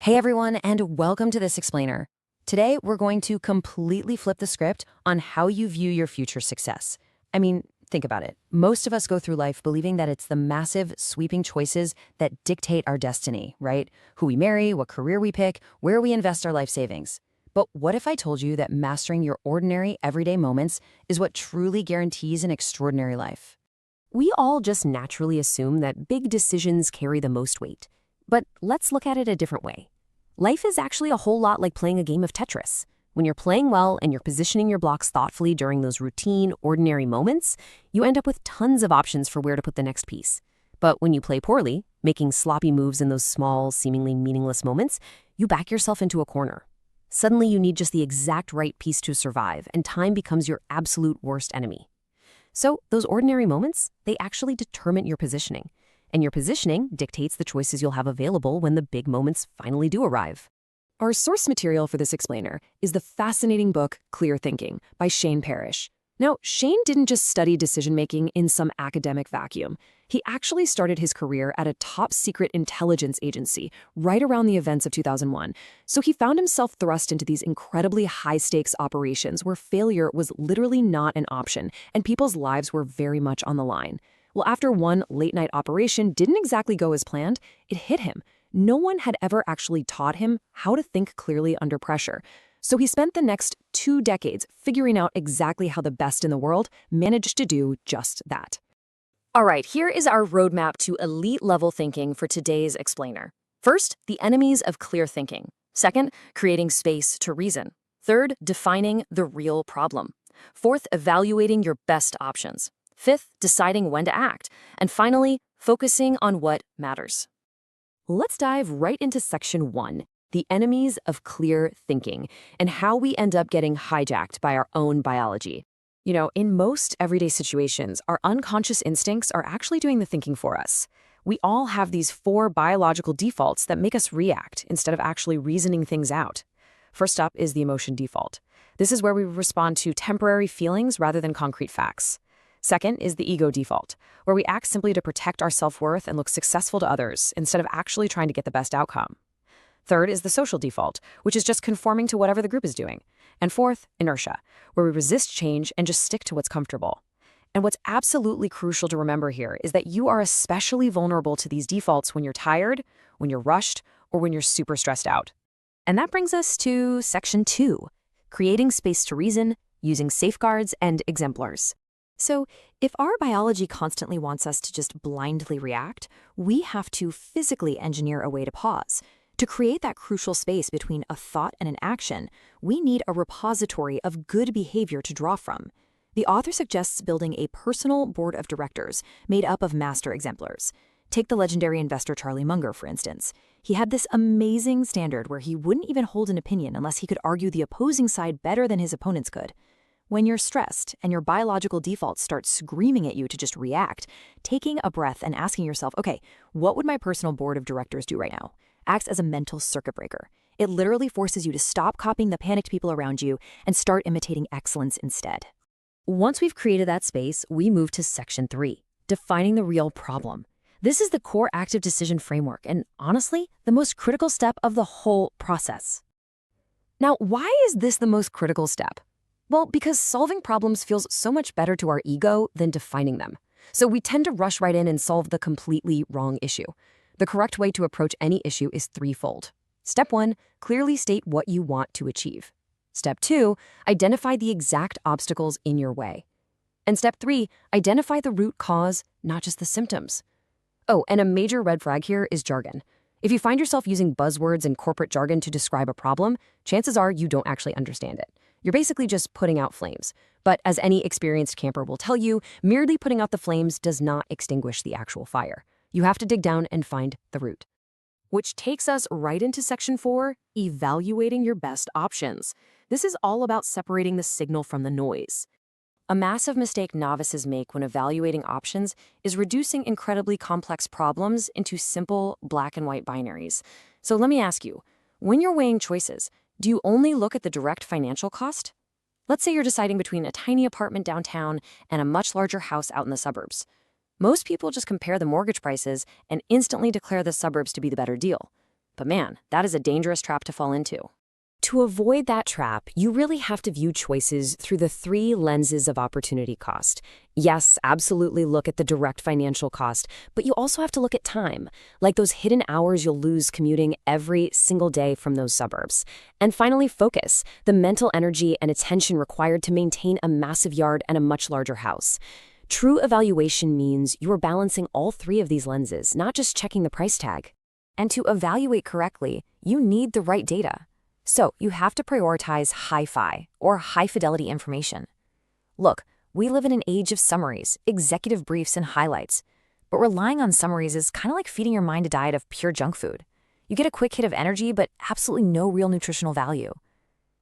Hey everyone, and welcome to This Explainer. Today, we're going to completely flip the script on how you view your future success. I mean, think about it. Most of us go through life believing that it's the massive, sweeping choices that dictate our destiny, right? Who we marry, what career we pick, where we invest our life savings. But what if I told you that mastering your ordinary, everyday moments is what truly guarantees an extraordinary life? We all just naturally assume that big decisions carry the most weight. But let's look at it a different way. Life is actually a whole lot like playing a game of Tetris. When you're playing well and you're positioning your blocks thoughtfully during those routine, ordinary moments, you end up with tons of options for where to put the next piece. But when you play poorly, making sloppy moves in those small, seemingly meaningless moments, you back yourself into a corner. Suddenly you need just the exact right piece to survive, and time becomes your absolute worst enemy. So those ordinary moments, they actually determine your positioning. And your positioning dictates the choices you'll have available when the big moments finally do arrive. Our source material for this explainer is the fascinating book Clear Thinking by Shane Parrish. Now, Shane didn't just study decision-making in some academic vacuum. He actually started his career at a top-secret intelligence agency right around the events of 2001. So he found himself thrust into these incredibly high-stakes operations where failure was literally not an option, and people's lives were very much on the line. Well, after one late-night operation didn't exactly go as planned, it hit him. No one had ever actually taught him how to think clearly under pressure. So he spent the next 2 decades figuring out exactly how the best in the world managed to do just that. All right, here is our roadmap to elite-level thinking for today's explainer. First, the enemies of clear thinking. Second, creating space to reason. Third, defining the real problem. Fourth, evaluating your best options. Fifth, deciding when to act. And finally, focusing on what matters. Let's dive right into section 1, the enemies of clear thinking, and how we end up getting hijacked by our own biology. You know, in most everyday situations, our unconscious instincts are actually doing the thinking for us. We all have these 4 biological defaults that make us react instead of actually reasoning things out. First up is the emotion default. This is where we respond to temporary feelings rather than concrete facts. Second is the ego default, where we act simply to protect our self-worth and look successful to others instead of actually trying to get the best outcome. Third is the social default, which is just conforming to whatever the group is doing. And fourth, inertia, where we resist change and just stick to what's comfortable. And what's absolutely crucial to remember here is that you are especially vulnerable to these defaults when you're tired, when you're rushed, or when you're super stressed out. And that brings us to section 2, creating space to reason, using safeguards and exemplars. So, if our biology constantly wants us to just blindly react, we have to physically engineer a way to pause. To create that crucial space between a thought and an action, we need a repository of good behavior to draw from. The author suggests building a personal board of directors made up of master exemplars. Take the legendary investor Charlie Munger, for instance. He had this amazing standard where he wouldn't even hold an opinion unless he could argue the opposing side better than his opponents could. When you're stressed and your biological defaults start screaming at you to just react, taking a breath and asking yourself, okay, what would my personal board of directors do right now? Acts as a mental circuit breaker. It literally forces you to stop copying the panicked people around you and start imitating excellence instead. Once we've created that space, we move to section 3, defining the real problem. This is the core active decision framework and, honestly, the most critical step of the whole process. Now, why is this the most critical step? Well, because solving problems feels so much better to our ego than defining them. So we tend to rush right in and solve the completely wrong issue. The correct way to approach any issue is threefold. Step 1, clearly state what you want to achieve. Step 2, identify the exact obstacles in your way. And step 3, identify the root cause, not just the symptoms. Oh, and a major red flag here is jargon. If you find yourself using buzzwords and corporate jargon to describe a problem, chances are you don't actually understand it. You're basically just putting out flames. But as any experienced camper will tell you, merely putting out the flames does not extinguish the actual fire. You have to dig down and find the root. Which takes us right into section 4, evaluating your best options. This is all about separating the signal from the noise. A massive mistake novices make when evaluating options is reducing incredibly complex problems into simple black and white binaries. So let me ask you, when you're weighing choices, do you only look at the direct financial cost? Let's say you're deciding between a tiny apartment downtown and a much larger house out in the suburbs. Most people just compare the mortgage prices and instantly declare the suburbs to be the better deal. But man, that is a dangerous trap to fall into. To avoid that trap, you really have to view choices through the 3 lenses of opportunity cost. Yes, absolutely look at the direct financial cost, but you also have to look at time, like those hidden hours you'll lose commuting every single day from those suburbs. And finally, focus, the mental energy and attention required to maintain a massive yard and a much larger house. True evaluation means you are balancing all 3 of these lenses, not just checking the price tag. And to evaluate correctly, you need the right data. So you have to prioritize hi-fi or high-fidelity information. Look, we live in an age of summaries, executive briefs, and highlights. But relying on summaries is kind of like feeding your mind a diet of pure junk food. You get a quick hit of energy, but absolutely no real nutritional value.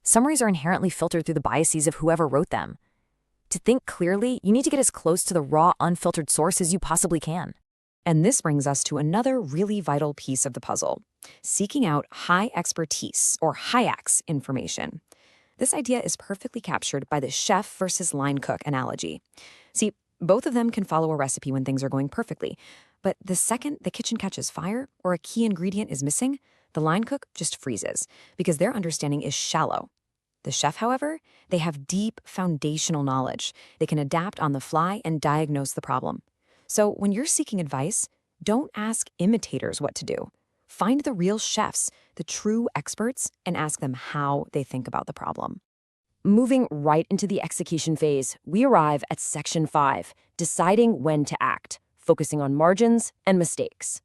Summaries are inherently filtered through the biases of whoever wrote them. To think clearly, you need to get as close to the raw, unfiltered source as you possibly can. And this brings us to another really vital piece of the puzzle: seeking out high expertise or HIAX information. This idea is perfectly captured by the chef versus line cook analogy. See, both of them can follow a recipe when things are going perfectly, but the second the kitchen catches fire or a key ingredient is missing, the line cook just freezes because their understanding is shallow. The chef, however, they have deep foundational knowledge. They can adapt on the fly and diagnose the problem. So when you're seeking advice, don't ask imitators what to do. Find the real chefs, the true experts, and ask them how they think about the problem. Moving right into the execution phase, we arrive at Section 5, deciding when to act, focusing on margins and mistakes.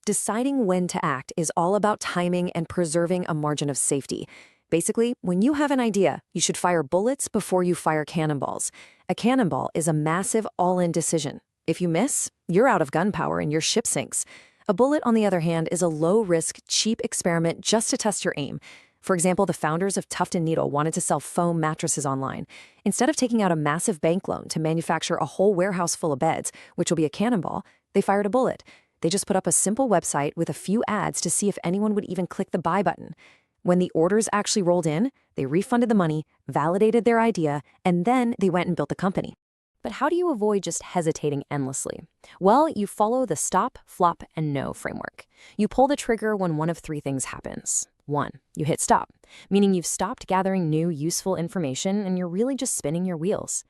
Deciding when to act is all about timing and preserving a margin of safety. Basically, when you have an idea, you should fire bullets before you fire cannonballs. A cannonball is a massive all-in decision. If you miss, you're out of gunpowder and your ship sinks. A bullet, on the other hand, is a low-risk, cheap experiment just to test your aim. For example, the founders of Tuft & Needle wanted to sell foam mattresses online. Instead of taking out a massive bank loan to manufacture a whole warehouse full of beds, which will be a cannonball, they fired a bullet. They just put up a simple website with a few ads to see if anyone would even click the buy button. When the orders actually rolled in, they refunded the money, validated their idea, and then they went and built the company. But how do you avoid just hesitating endlessly? Well, you follow the stop, flop, and no framework. You pull the trigger when one of 3 things happens. 1, you hit stop, meaning you've stopped gathering new, useful information and you're really just spinning your wheels.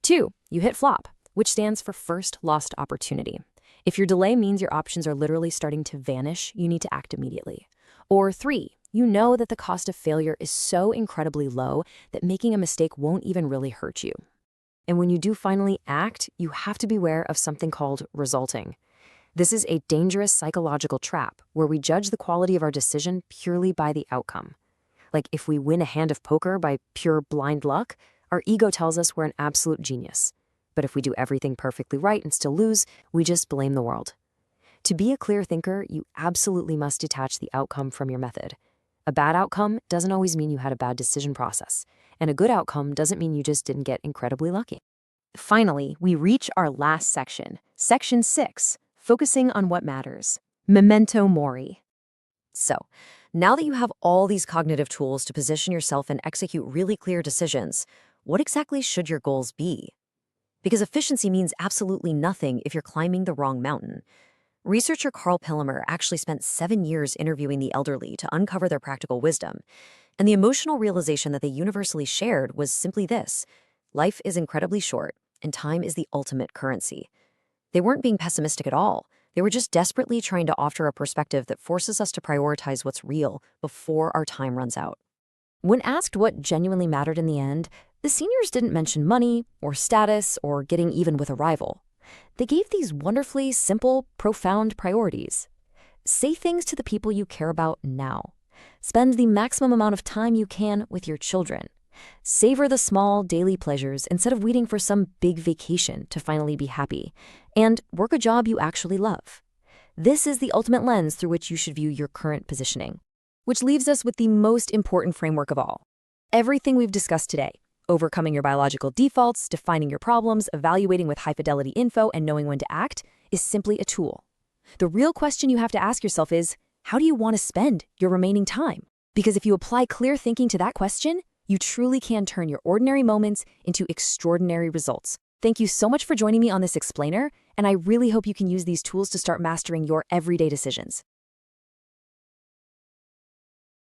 2, you hit flop, which stands for first lost opportunity. If your delay means your options are literally starting to vanish, you need to act immediately. Or 3, you know that the cost of failure is so incredibly low that making a mistake won't even really hurt you. And when you do finally act, you have to beware of something called resulting. This is a dangerous psychological trap where we judge the quality of our decision purely by the outcome. Like if we win a hand of poker by pure blind luck, our ego tells us we're an absolute genius. But if we do everything perfectly right and still lose, we just blame the world. To be a clear thinker, you absolutely must detach the outcome from your method. A bad outcome doesn't always mean you had a bad decision process, and a good outcome doesn't mean you just didn't get incredibly lucky. Finally, we reach our last section, Section 6, focusing on what matters. Memento mori. So, now that you have all these cognitive tools to position yourself and execute really clear decisions, what exactly should your goals be? Because efficiency means absolutely nothing if you're climbing the wrong mountain. Researcher Carl Pillimer actually spent 7 years interviewing the elderly to uncover their practical wisdom. And the emotional realization that they universally shared was simply this: life is incredibly short, and time is the ultimate currency. They weren't being pessimistic at all. They were just desperately trying to offer a perspective that forces us to prioritize what's real before our time runs out. When asked what genuinely mattered in the end, the seniors didn't mention money or status or getting even with a rival. They gave these wonderfully simple, profound priorities. Say things to the people you care about now. Spend the maximum amount of time you can with your children. Savor the small daily pleasures instead of waiting for some big vacation to finally be happy. And work a job you actually love. This is the ultimate lens through which you should view your current positioning. Which leaves us with the most important framework of all. Everything we've discussed today, overcoming your biological defaults, defining your problems, evaluating with high-fidelity info, and knowing when to act, is simply a tool. The real question you have to ask yourself is, how do you want to spend your remaining time? Because if you apply clear thinking to that question, you truly can turn your ordinary moments into extraordinary results. Thank you so much for joining me on this explainer, and I really hope you can use these tools to start mastering your everyday decisions.